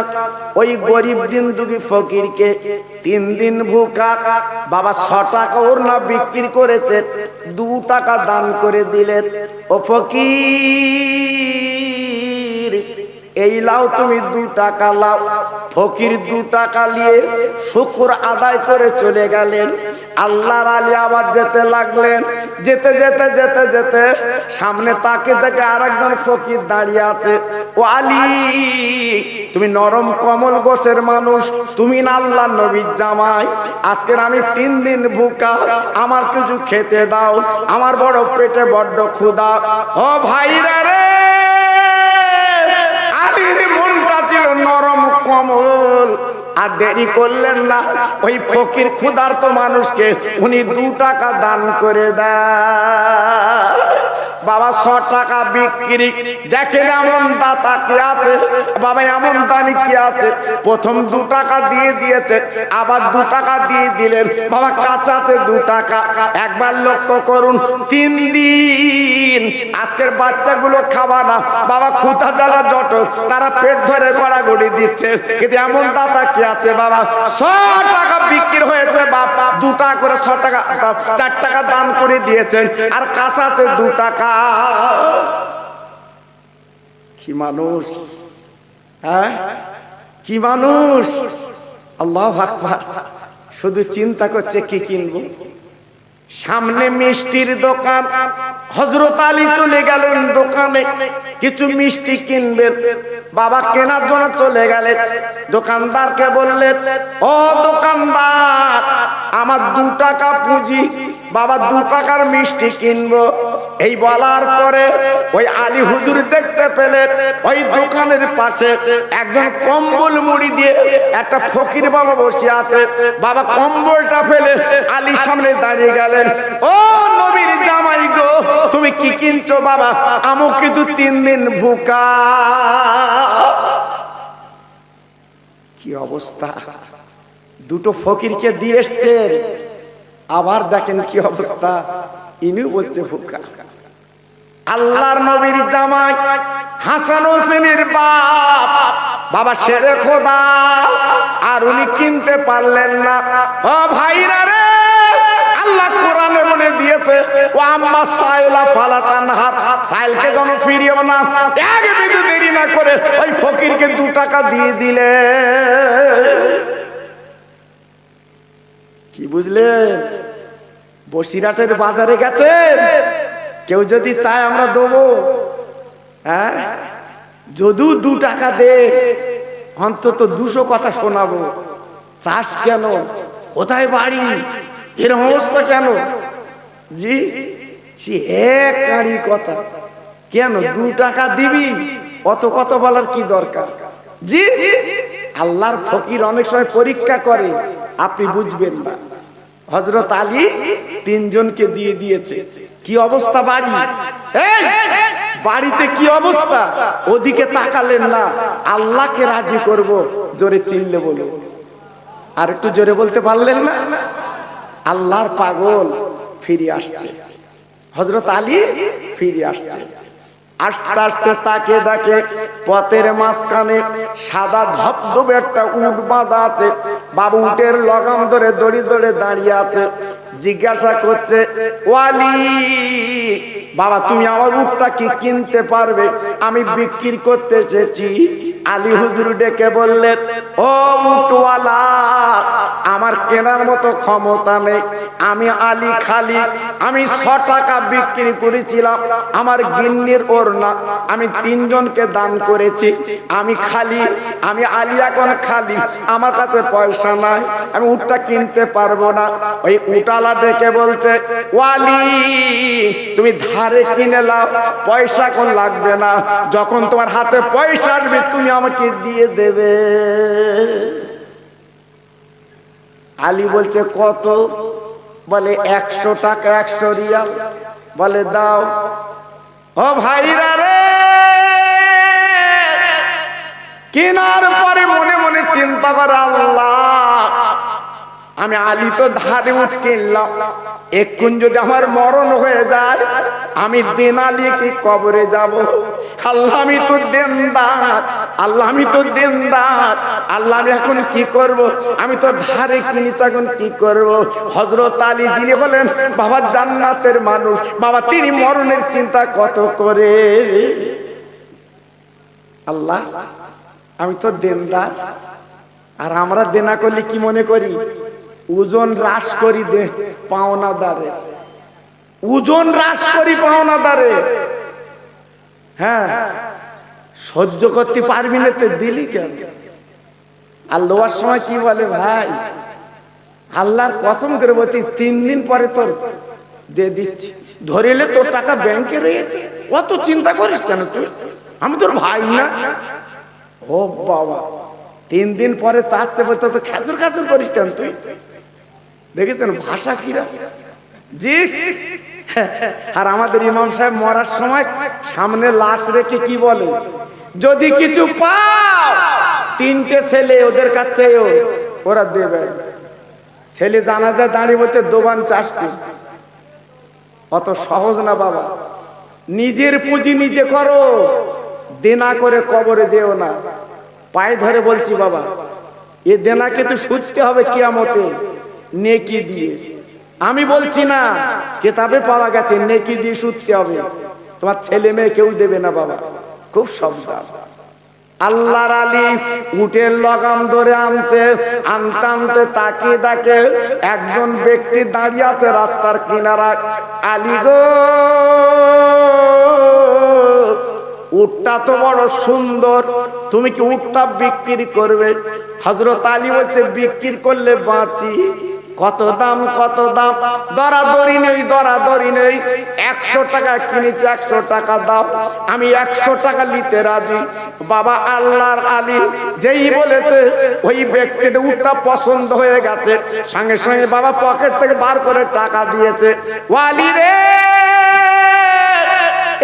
ওই গরিব দিনদুগি ফকিরকে 3 দিন ভুকা বাবা 6 টাকা ওড়না বিক্রি করেছে, 2 টাকা দান করে দিলেন। ও ফকির এই লাও তুমি 2 টাকা লাও। ফকির 2 টাকা নিয়ে শুকর আদায় করে চলে গেলেন। আল্লাহর আলী আবার যেতে লাগলেন। যেতে যেতে যেতে যেতে সামনে তাকে দেখে আরেকজন ফকির দাঁড়িয়ে আছে। ও আলী, তুমি নরম কমল গোছের মানুষ, তুমি না আল্লাহর নবীর জামাই, আজকের আমি 3 দিন ভুকা, আমার কিছু খেতে দাও, আমার বড় পেটে বড্ড ক্ষুধা। ও ভাইরা রে, আলীর মনটা ছিল নরম কমল, আর দেরি করলেন না। ওই ফকির ক্ষুধার্ত মানুষকে উনি 2 টাকা দান করে দেয়। বাবা 6 টাকা বিক্রি, দেখেন এমন দাতা কি আছে বাবা, এমন দানি কি আছে। প্রথম 2 টাকা দিয়ে দিয়েছে, আবার 2 টাকা দিয়ে দিলেন। বাবা কাছে আছে 2 টাকা। একবার লক্ষ্য করুন, 3 দিন আজকের বাচ্চাগুলো খাবা না বাবা, ক্ষুধা জ্বালা জট, তারা পেট ধরে গড়াগড়ি দিচ্ছে, কিন্তু এমন দাতা কি আছে বাবা। 6 টাকা বিক্রি হয়েছে বাপ, 2 টাকা করে 6 টাকা 4 টাকা দান করে দিয়েছেন, আর কাছে আছে 2 টাকা। কি মানুষ, হ্যাঁ কি মানুষ। আল্লাহু আকবার। শুধু চিন্তা করছে কি কিনবো। সামনে মিষ্টির দোকান, হযরত আলী চলে গেলেন দোকানে, কিছু মিষ্টি কিনবেন। বাবা কেনার জন্য চলে গেলেন। দোকানদারকে বললেন, ও দোকানদার আমার 2 টাকা পুঁজি, বাবা 2 টাকার মিষ্টি কিনবো। এই বলার পরে ওই আলী হুজুর দেখতে পেলেন ওই দোকানের পাশে একজন কম্বল মুড়ি দিয়ে একটা ফকির বাবা বসে আছে। বাবা কম্বলটা ফেলে আলীর সামনে দাঁড়িয়ে গেলেন, ও নবীর জামাই গো, তুমি কি কিনছো বাবা? আমও কিন্তু 3 দিন ভুকা। কি অবস্থা, দুটো ফকিরকে দিয়ে এসছেন, আবার দেখেন কি অবস্থা, ইনি বলছে ফুকা। আল্লাহর নবীর জামাই হাসান হোসেনের বাপ বাবা শেরে খোদা, আর উনি কিনতে পারলেন না। ও ভাইরা রে, আল্লাহ কোরআনে বলে দিয়েছে, ও আম্মা সাইলা ফালা তানহার, সাইলকে যেন ফিরিও না। এক বিন্দু দেরি না করে ওই ফকিরকে 2 টাকা দিয়ে দিলে। কি বুঝলেন? বসিরহাটের বাজারে গেছেন, কেউ যদি চায় আমরা দেবো, হ্যাঁ, যদিও 2 টাকা দে, অন্তত 200 কথা শোনাবো। চাষ কেন, কোথায় বাড়ি, এরকম অবস্থা কেন? জি, সে এক কাঁড়ি কথা, কেন 2 টাকা দিবি, অত কত বলার কি দরকার? জি, আল্লাহর ফকির অনেক সময় পরীক্ষা করে, আপনি বুঝবেন না। হযরত আলী 3 জনকে দিয়ে দিয়েছে। কি অবস্থা বাড়ি, এই বাড়িতে কি অবস্থা, ওদিকে তাকালেন না। আল্লাহকে রাজি করব, জোরে চিল্লে বলো। আর একটু জোরে বলতে পারলেন না? আল্লাহর পাগল ফিরে আসছে, হযরত আলী ফিরে আসছে। আস্তে আস্তে তাকে দেখে পথের মাঝখানে সাদা ধবধবে একটা উট বাঁধা আছে। বাবু উটের লগাম ধরে দড়ি ধরে দাঁড়িয়ে আছে। জিজ্ঞাসা করছে, ওয়ালি বাবা, তুমি আমার উটটা কি কিনতে পারবে? আমি বিক্রি করতে এসেছি। আলী হুজুর ডেকে বললেন, ও উটওয়ালা, আমার কেনার মতো ক্ষমতা নেই। আমি আলী খালি, আমি 6 টাকা বিক্রি করেছিলাম। আমার গিন্নির ওড়না আমি 3 জনকে দান করেছি। আমি খালি, আমি আলী এখন খালি, আমার কাছে পয়সা নাই, আমি উটটা কিনতে পারবো না। ওই উটালা ডেকে বলছে, ওয়ালি তুমি ধারে কিনে নাও, পয়সা কোন লাগবে না। যখন তোমার হাতে পয়সা আসবে তুমি আমাকে দিয়ে দেবে। আলী বলছে, কত? বলে 100 টাকা, 100 রিয়াল। বলে দাও। ও ভাইরা রে, কেনার পরে মনে মনে চিন্তা করে, আল্লাহ, আমি আলী তো ধারে উঠ কিনলাম, এক্ষুন যদি আমার মরণ হয়ে যায়, আমি দেনালি কি কবরে যাব? আল্লাহ আমি তো দেনদার, আল্লাহ আমি তো দেনদার, আল্লাহ আমি এখন কি করব? আমি তো ধারে কিনেছি, এখন কি করব? হযরত আলী যিনি হলেন বাবা জান্নাতের মানুষ, বাবা তিনি মরণের চিন্তা কত করে। আল্লাহ আমি তো দেনদার, আর আমরা দেনা করলে কি মনে করি? ওজন হ্রাস করি দে পাওনাদারে, ওজন হ্রাস করি পাওনাদারে। হ্যাঁ, সহ্য করতে পারবি না তো দিলি কেন? আর লোয়ার সময় কি বলে, ভাই আল্লাহর কসম করে বলছি 3 দিন পরে তোর দিয়ে দিচ্ছি, ধরিলে তোর টাকা ব্যাংকে রয়েছে, অত চিন্তা করিস কেন তুই, আমি তোর ভাই না? ও বাবা, 3 দিন পরে চাচ্ছে বলতে তো খাসুর খাসুর করিস কেন তুই? দেখেছেন ভাষা কিরা? জি। আর আমাদের ইমাম সাহেব মরার সময় সামনে লাশ রেখে কি বলে, যদি কিছু পাও 3টে ছেলে ওদের কাছে ওরা দেবে। ছেলে জানাজা দাঁড়িয়ে বলতে দোবান চাষ করি। অত সহজ না বাবা, নিজের পুঁজি নিজে করো, দেনা করে কবরে যেও না। পায়ে ধরে বলছি বাবা, এ দেনাকে তো শুধতে হবে কিয়ামতে নেকি দিয়ে। আমি বলছি না, কিতাবে পাওয়া গেছে নেকি দিয়ে শুধতে হবে। তোমার ছেলে মেয়ে কেউ দেবে না বাবা, খুব সাবধান। আল্লাহর আলী উটের লগাম ধরে আনছে, আনতে আনতে তাকিয়ে দেখে একজন ব্যক্তি দাঁড়িয়ে আছে রাস্তার কিনারায়। আলী গো, উটটা তো বড় সুন্দর, তুমি কি উটটা বিক্রি করবে? হযরত আলী বলছে, বিক্রি করলে বাঁচি। কত দাম, কত দাম? দরাদরি নেই, দরাদরি নেই। 100 টাকা কিনেছি, 100 টাকা দাও, আমি 100 টাকা নিতে রাজি। বাবা আল্লাহর আলী যেই বলেছে, ওই ব্যক্তির উটটা পছন্দ হয়ে গেছে, সঙ্গে সঙ্গে বাবা পকেট থেকে বার করে টাকা দিয়েছে। ওয়ালি রে,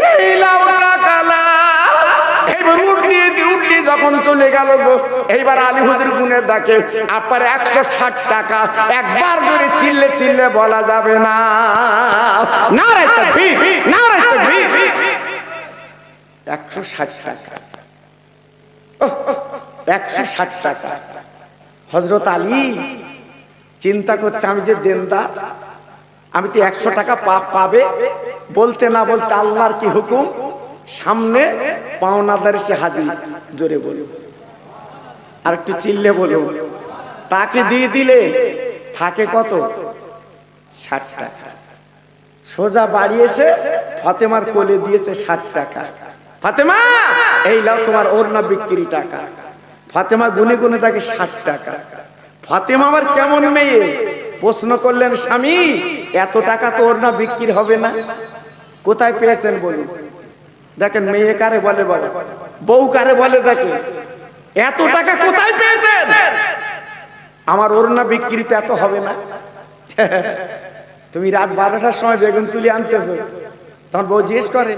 এই লাউ টাকা, এইবার উট দিয়ে যখন চলে গেল গো, এইবার আলী হুজুর গুনে দেখে আপনার 160 টাকা। একবার জোরে চিল্লে চিল্লে বলা যাবে না, নারে তাকবীর, নারে তাকবীর। 160 টাকা, 160 টাকা। হযরত আলী চিন্তা করছে, আমি যে দেনদার, আমি তো 100 টাকা পাবে। বলতে না বলতে আল্লাহর কি হুকুম, সামনে পাওনাদার সে হাজির। জোরে বলো, আর একটু চিল্লে বলো। তাকে দিয়ে দিলে থাকে কত, 60 টাকা। সোজা বাড়ি এসে ফাতেমার কোলে দিয়েছে 60 টাকা। ফাতেমা, এই লাও তোমার ওড়না বিক্রি টাকা। ফাতেমা গুনে গুনে তাকে 60 টাকা। ফাতেমা আবার কেমন মেয়ে, প্রশ্ন করলেন, স্বামী এত টাকা তো ওড়না বিক্রি হবে না, কোথায় পেয়েছেন বলুন। দেখেন মেয়ে কারে বলে, বাবা বউ কারে বলে, দেখেন এত টাকা কোথায় পেয়েছেন? আমার ওড়না বিক্রিতে এত হবে না। তুমি রাত 12টার সময় বেগুন তুলে আনতেছো, তখন বউ জিজ্ঞেস করে,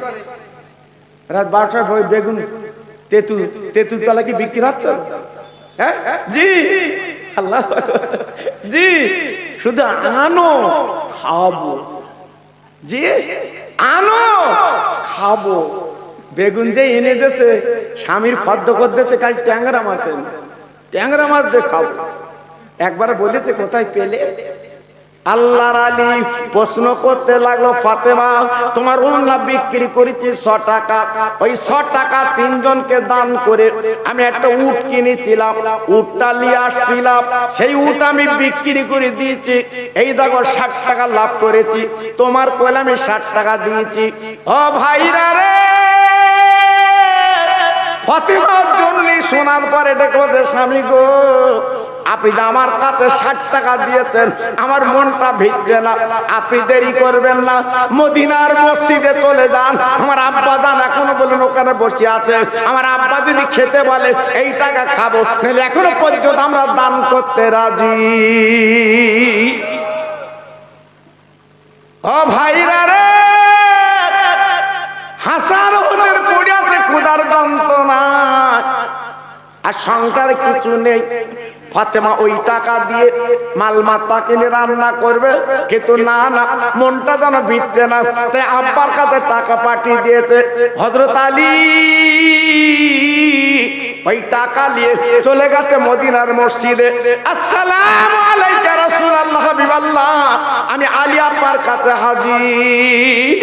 রাত 12টার বেগুন তেঁতুল তলা কি বিক্রি হচ্ছে? হ্যাঁ জি, আল্লাহ জি, শুধু আনো খাবো, জি আনো খাবো। বেগুন যে এনে দেছে, স্বামীর ফদ্দ করতেছে, কাল ট্যাংরা মাছ, ট্যাংরা মাছ দিয়ে খাবো। একবার বলেছে কোথায় পেলে? আল্লাহর আলী প্রশ্ন করতে লাগলো, ফাতেমা তোমার ওড়না বিক্রি করেছি 100 টাকা। ওই 100 টাকা 3 জনকে দান করে আমি একটা উট কিনেছিলাম, উটটা নিয়ে আসছিলাম, সেই উট আমি বিক্রি করে দিয়েছি। এই দেখো 60 টাকা লাভ করেছি, তোমার কোলে আমি 60 টাকা দিয়েছি। ও ভাইরা রে, ফাতেমার জন্য শোনার পরে ডেকে বলছে, স্বামী গো, আপনি আমার কাছে 60 টাকা দিয়েছেন, আমার মনটা ভিজছে না, আপনি দেরি করবেন না, মদিনার মসজিদে চলে যান। আমার আব্বা জান এখনো বলেন ওখানে বসে আছে, আমার আব্বা যদি খেতে বলে এই টাকা খাবো, নাহলে এখনো পর্যন্ত আমরা দান করতে রাজি। ও ভাইরা রে, হাসান হোসেন পড়ে আছে ক্ষুধার যন্ত্রণা, আর সংসারে কিছু নেই। ফাতেমা ওই টাকা দিয়ে মালমাতা কিনে রান্না করবে, কিন্তু না না, মনটা যেন ভিজছে না, তাই আব্বার কাছে টাকা পাঠিয়ে দিয়েছে। হযরত আলী ওই টাকা নিয়ে চলে গেছে মদিনার মসজিদে। আসসালামু আলাইকা রাসূলুল্লাহ, হাবিবাল্লাহ, আমি আলী আব্বার কাছে হাজির।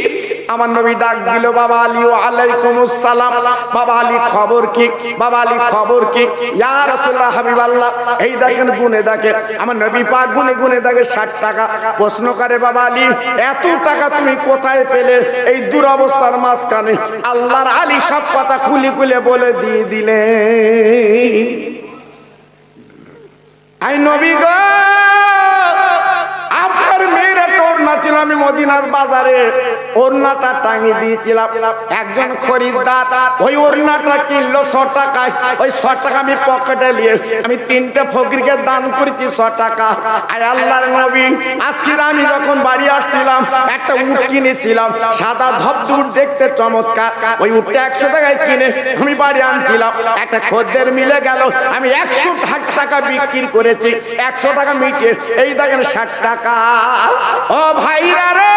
আমার নবী ডাক দিল, বাবা আলী, ওয়া আলাইকুমুস সালাম। বাবা আলী খবর কি, বাবা আলী খবর কি? ইয়া রাসূলুল্লাহ, হাবিবাল্লাহ, এই দেখেন গুনে দেখেন, আমার নবী পাক গুনে গুনে দেখে 60 টাকা। প্রশ্ন করে, বাবা আলী এত টাকা তুমি কোথায় পেলে এই দুরবস্থার মাঝখানে? আল্লাহর আলী সব কথা খুলে খুলে বলে দিয়ে দিলেন। আই নবী গো, আপনার মেয়ের একটা ওড়না ছিল, আমি মদিনার বাজারে ওড়নাটা টাঙিয়ে দিয়েছিলাম। একজন খরিদ্দার ওই ওড়নাটা কিনলো 100 টাকায়। ওই 100 টাকা আমি পকেটে নিয়ে আমি 3টে ফকিরকে দান করেছি 100 টাকা। আয় আল্লাহর নবী, আজকে আমি যখন বাড়ি আসছিলাম একটা উট কিনেছিলাম, সাদা ধবধব দেখতে চমৎকার। ওই উটটা 100 টাকায় কিনে আমি বাড়ি আনছিলাম, একটা খদ্দের মিলে গেল, আমি 160 টাকা বিক্রি করেছি। 100 টাকা মিটিয়ে এই দেখেন 60 টাকা। ও ভাইরা রে,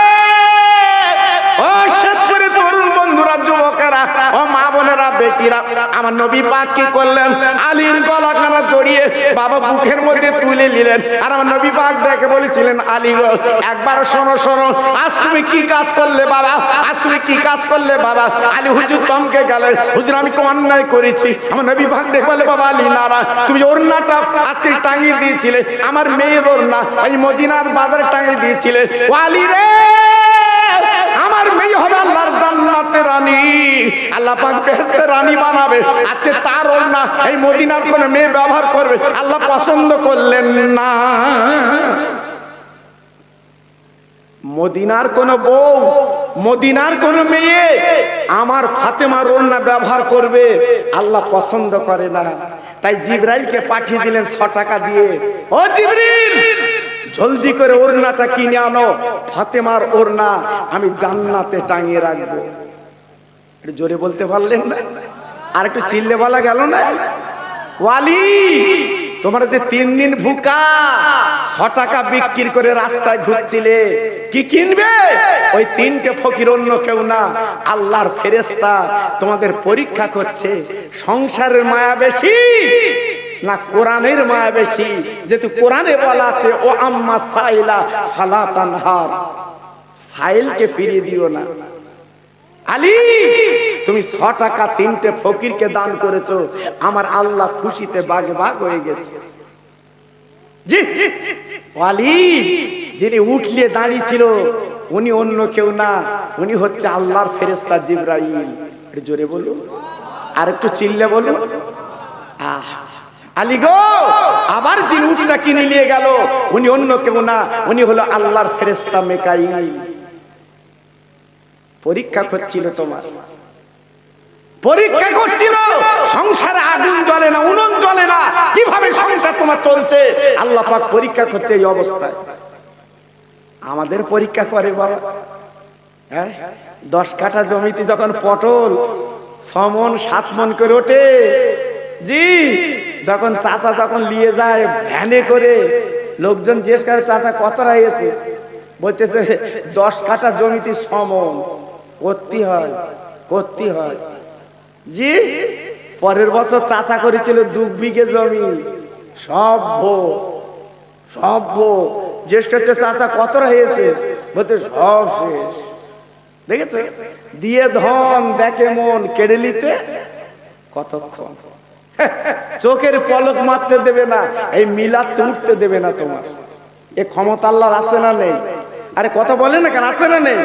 ও শেষপুরে তরুণ বন্ধুরা, যুবকেরা, ও মা বোনেরা, বেটিরা, আমার নবী পাক কি করলেন? আলীর গলাখানা জড়িয়ে বাবা বুকের মধ্যে তুলে নিলেন। আর আমার নবী পাক দেখে বলেছিলেন, আলী গো, একবার শোনো শোনো, আজ তুমি কি কাজ করলে বাবা, আজ তুমি কি কাজ করলে বাবা? আলী হুজুর চমকে গেলেন, হুজুর আমি কোন অন্যায় করেছি? আমার নবী পাক দেখে বলে, বাবা আলী নারা, তুমি ওড়নাটা আজকে টাঙিয়ে দিয়েছিলে, আমার মেয়ের ওড়না ওই মদিনার বাজারে টাঙিয়ে দিয়েছিলে। ও আলী রে, আমার মেয়ে হবে আল্লাহর জান্নাতের রানী, আল্লাহ পাক বেহেশতের রানী বানাবে। আজকে তার ওড়না এই মদিনার কোন মেয়ে ব্যবহার করবে, আল্লাহ পছন্দ করলেন না। মদিনার কোন বউ, মদিনার কোন মেয়ে আমার ফাতেমার ওড়না ব্যবহার করবে, আল্লাহ পছন্দ করে না। তাই জিবরাইলকে পাঠিয়ে দিলেন 100 টাকা দিয়ে, ও জিবরিল, জলদি করে ওড়নাটা কিনে আনো, ফাতেমার ওড়না আমি জান্নাতে টাঙিয়ে রাখবো। জোরে বলতে পারলেন না? আর একটু চিল্লে বলা গেল না? ওয়ালি, তোমরা যে 3 দিন ভুকা 6 টাকা বিক্রি করে রাস্তায় ঘুরছিলে, কি কিনবে? ওই 3টে ফকির, অন্য কেউ না, আল্লাহর ফেরেশতা তোমাদের পরীক্ষা করছে। সংসারের মায়া বেশি না কোরআনের মায়া বেশি? যেহেতু কোরআনে বলা আছে ও আম্মা সাইলা ফালা তানহার, সাইলকে ফিরিয়ে দিও না। আলী, তুমি 6 টাকা 3টে ফকিরকে দান করেছো, আমার আল্লাহ খুশিতে বাগ বাগ হয়ে গেছে। জি, আলী যিনি উঠলিয়ে দাঁড়িয়ে ছিল, উনি অন্য কেউ না, উনি হচ্ছে আল্লাহর ফেরেশতা জিবরাইল। একটু জোরে বলুন, আর একটু চিল্লে বলুন। আলী গো, আবার যিনি উটটা কিনে নিয়ে গেল, উনি অন্য কেউ না, উনি হলো আল্লাহর ফেরেশতা মিকাইল। পরীক্ষা করছিল, তোমার পরীক্ষা করছিল। সংসারে আগুন জ্বলে না, উনুন জ্বলে না, কিভাবে সংসার তোমার চলছে? আল্লাহ পাক পরীক্ষা করছে এই অবস্থায়। আমাদের পরীক্ষা করে বাবা। হ্যাঁ, 10 কাঠা জমিতে যখন পটল 6 মণ 7 মণ করে ওঠে, জি, যখন চাচা যখন নিয়ে যায় ভ্যানে করে, লোকজন জিজ্ঞেস করে চাচা কত রয়েছে? বলতেছে 10 কাঠা জমিতে 6 মণ করতে হয়। জি, পরের বছর চাচা করেছিল 2 বিঘে জমি, সব জিজ্ঞেস করছে চাচা কত হয়েছে? বলতে সব শেষ। দেখেছো, দিয়ে ধন দেখে মন, কেড়ে নিতে কতক্ষণ? চোখের পলক মারতে দেবে না, এই মিলাদ উঠতে দেবে না তোমার। এ ক্ষমতা আল্লাহর আছে না নেই? আরে কথা বলে না কেন, আছে না নেই?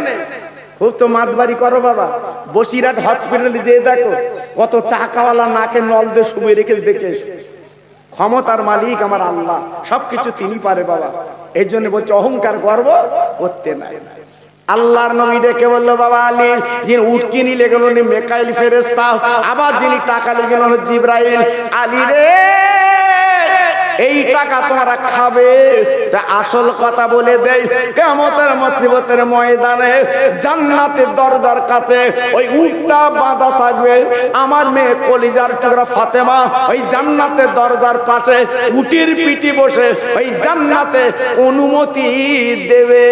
খুব তো মাতবাড়ি করো বাবা। বসিরহাট হসপিটালে যেয়ে দেখো কত টাকাওয়ালা নাকে নল দিয়ে শুয়ে রেখে দেখে। ক্ষমতার মালিক আমার আল্লাহ, সবকিছু তিনি পারে বাবা। এই জন্য বলছে অহংকার গর্ব করতে নাই। আল্লাহর নবী ডেকে বললো বাবা আলী, যিনি উট কিনি লেগেল উনি মিকাইল ফেরেশতা, আবার যিনি টাকা লেগেল হলো জিবরাইল। আলী রে, এই টাকা তোমরা খাবে? তা আসল কথা বলে দেই, কিয়ামতের মুসিবতের ময়দানে জান্নাতের দরজার কাছে ওই উটটা বাঁধা থাকবে। আমার মেয়ে কলিজার টুকরা ফাতেমা ওই জান্নাতের দরজার পাশে উটির পিঠে বসে ওই জান্নাতে অনুমতি দেবে।